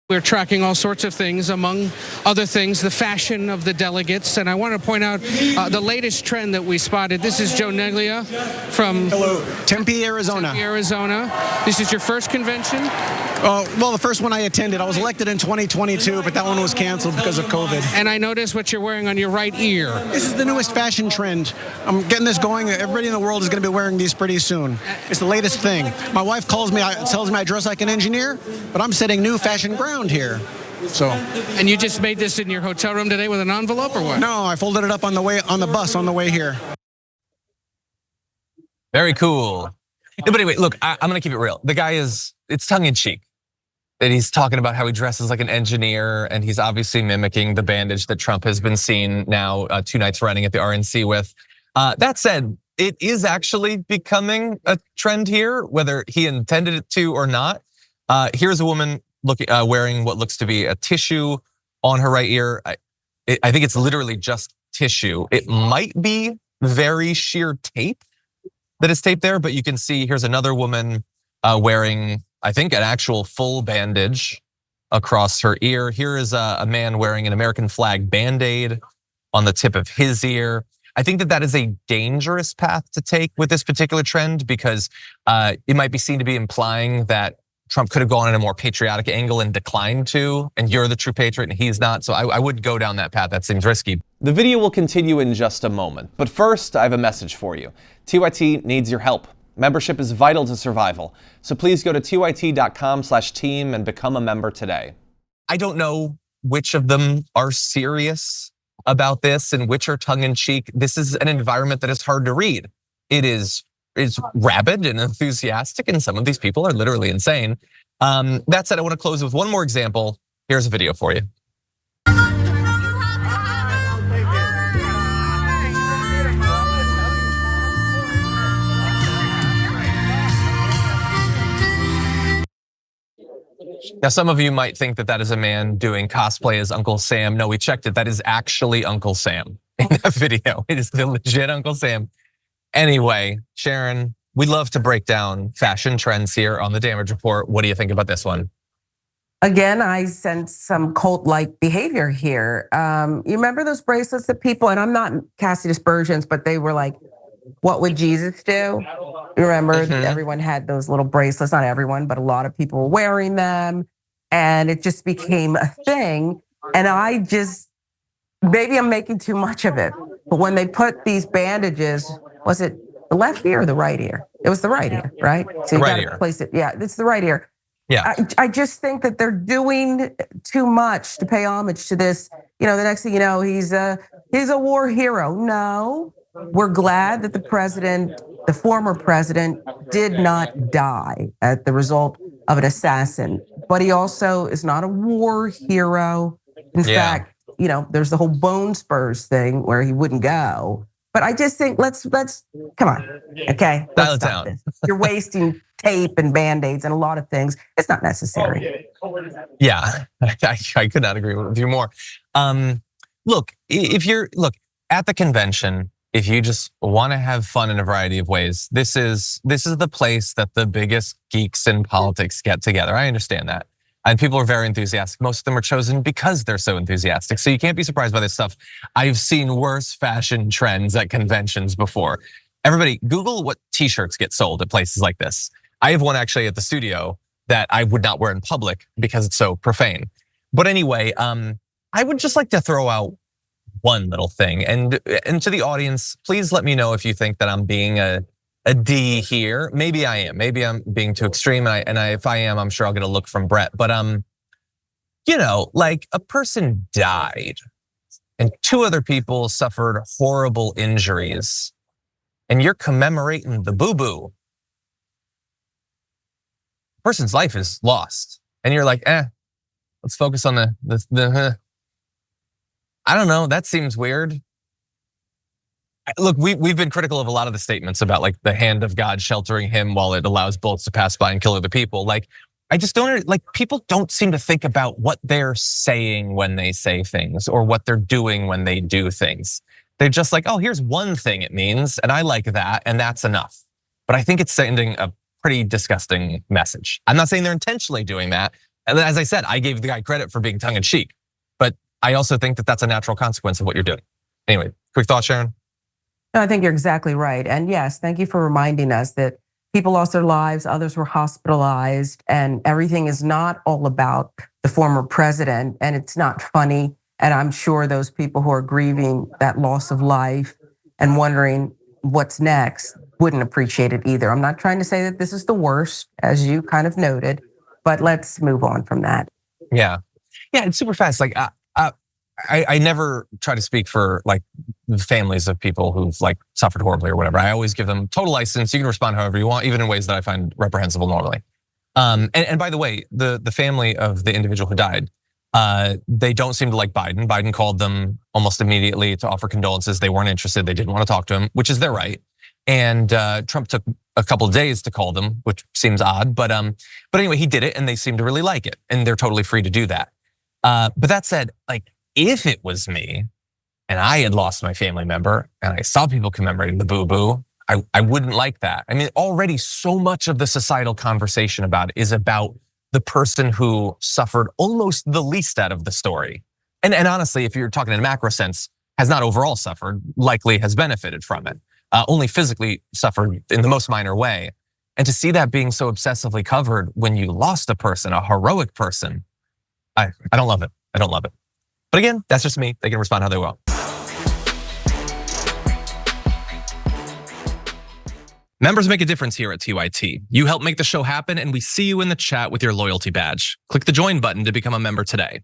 We're tracking all sorts of things, among other things, the fashion of the delegates. And I want to point out the latest trend that we spotted. This is Joe Neglia from Tempe, Arizona. Tempe, Arizona. This is your first convention? Well, the first one I attended. I was elected in 2022, but that one was canceled because of COVID. And I noticed what you're wearing on your right ear. This is the newest fashion trend. I'm getting this going. Everybody in the world is going to be wearing these pretty soon. It's the latest thing. My wife tells me I dress like an engineer, but I'm setting new fashion ground here. So. And you just made this in your hotel room today with an envelope or what? No, I folded it up on the bus on the way here. Very cool. But anyway, look, I'm gonna keep it real. The guy it's tongue in cheek. That he's talking about how he dresses like an engineer, and he's obviously mimicking the bandage that Trump has been seen now 2 nights running at the RNC with. That said, it is actually becoming a trend here, whether he intended it to or not. Here's a woman wearing what looks to be a tissue on her right ear. I think it's literally just tissue. It might be very sheer tape that is taped there, but you can see here's another woman wearing, I think, an actual full bandage across her ear. Here is a man wearing an American flag band-aid on the tip of his ear. I think that is a dangerous path to take with this particular trend because it might be seen to be implying that Trump could have gone in a more patriotic angle and declined to, and you're the true patriot and he's not. So I would go down that path. That seems risky. The video will continue in just a moment, but first I have a message for you. TYT needs your help. Membership is vital to survival. So please go to tyt.com/team and become a member today. I don't know which of them are serious about this and which are tongue in cheek. This is an environment that is hard to read. It's rabid and enthusiastic, and some of these people are literally insane. That said, I want to close with one more example. Here's a video for you. Now, some of you might think that is a man doing cosplay as Uncle Sam. No, we checked it. That is actually Uncle Sam in that video. It is the legit Uncle Sam. Anyway, Sharon, we love to break down fashion trends here on the Damage Report. What do you think about this one? Again, I sense some cult-like behavior here. You remember those bracelets that people, and I'm not casting aspersions, but they were like, what would Jesus do? You remember everyone had those little bracelets, not everyone, but a lot of people were wearing them. And it just became a thing. And maybe I'm making too much of it. But when they put these bandages, was it the left ear or the right ear? It was the right ear, right? So you right gotta ear. place it. Yeah, it's the right ear. Yeah. I just think that they're doing too much to pay homage to this. You know, the next thing you know, he's a war hero. No, we're glad that the former president, did not die at the result of an assassin. But he also is not a war hero. In fact, you know, there's the whole bone spurs thing where he wouldn't go. But I just think let's come on, okay? Dial it down. This. You're wasting tape and band-aids and a lot of things. It's not necessary. Yeah, I could not agree with you more. Look, at the convention, if you just want to have fun in a variety of ways, this is the place that the biggest geeks in politics get together. I understand that. And people are very enthusiastic. Most of them are chosen because they're so enthusiastic. So you can't be surprised by this stuff. I've seen worse fashion trends at conventions before. Everybody, Google what t-shirts get sold at places like this. I have one actually at the studio that I would not wear in public because it's so profane. But anyway, I would just like to throw out one little thing. And to the audience, please let me know if you think that I'm being a D here. Maybe I am. Maybe I'm being too extreme. And if I am, I'm sure I'll get a look from Brett. But you know, like a person died and 2 other people suffered horrible injuries, and you're commemorating the boo-boo. Person's life is lost, and you're like, let's focus on the. I don't know. That seems weird. Look, we've been critical of a lot of the statements about like the hand of God sheltering him while it allows bullets to pass by and kill other people. Like, I just don't, like, people don't seem to think about what they're saying when they say things or what they're doing when they do things. They're just like, oh, here's one thing it means, and I like that, and that's enough. But I think it's sending a pretty disgusting message. I'm not saying they're intentionally doing that, And as I said, I gave the guy credit for being tongue in cheek, but I also think that that's a natural consequence of what you're doing. Anyway, quick thought, Sharon? No, I think you're exactly right. And yes, thank you for reminding us that people lost their lives, others were hospitalized, and everything is not all about the former president. And it's not funny. And I'm sure those people who are grieving that loss of life and wondering what's next wouldn't appreciate it either. I'm not trying to say that this is the worst, as you kind of noted, but let's move on from that. Yeah, it's super fast. Like I never try to speak for like the families of people who've like suffered horribly or whatever. I always give them total license. You can respond however you want, even in ways that I find reprehensible normally. And by the way, the family of the individual who died, they don't seem to like Biden. Biden called them almost immediately to offer condolences. They weren't interested. They didn't want to talk to him, which is their right. And Trump took a couple of days to call them, which seems odd. But anyway, he did it, and they seem to really like it, and they're totally free to do that. But that said, like if it was me, and I had lost my family member, and I saw people commemorating the boo-boo, I wouldn't like that. I mean, already so much of the societal conversation about it is about the person who suffered almost the least out of the story. And honestly, if you're talking in a macro sense, has not overall suffered, likely has benefited from it. Only physically suffered in the most minor way. And to see that being so obsessively covered when you lost a person, a heroic person, I don't love it. I don't love it. But again, that's just me. They can respond how they will. Members make a difference here at TYT. You help make the show happen, and we see you in the chat with your loyalty badge. Click the join button to become a member today.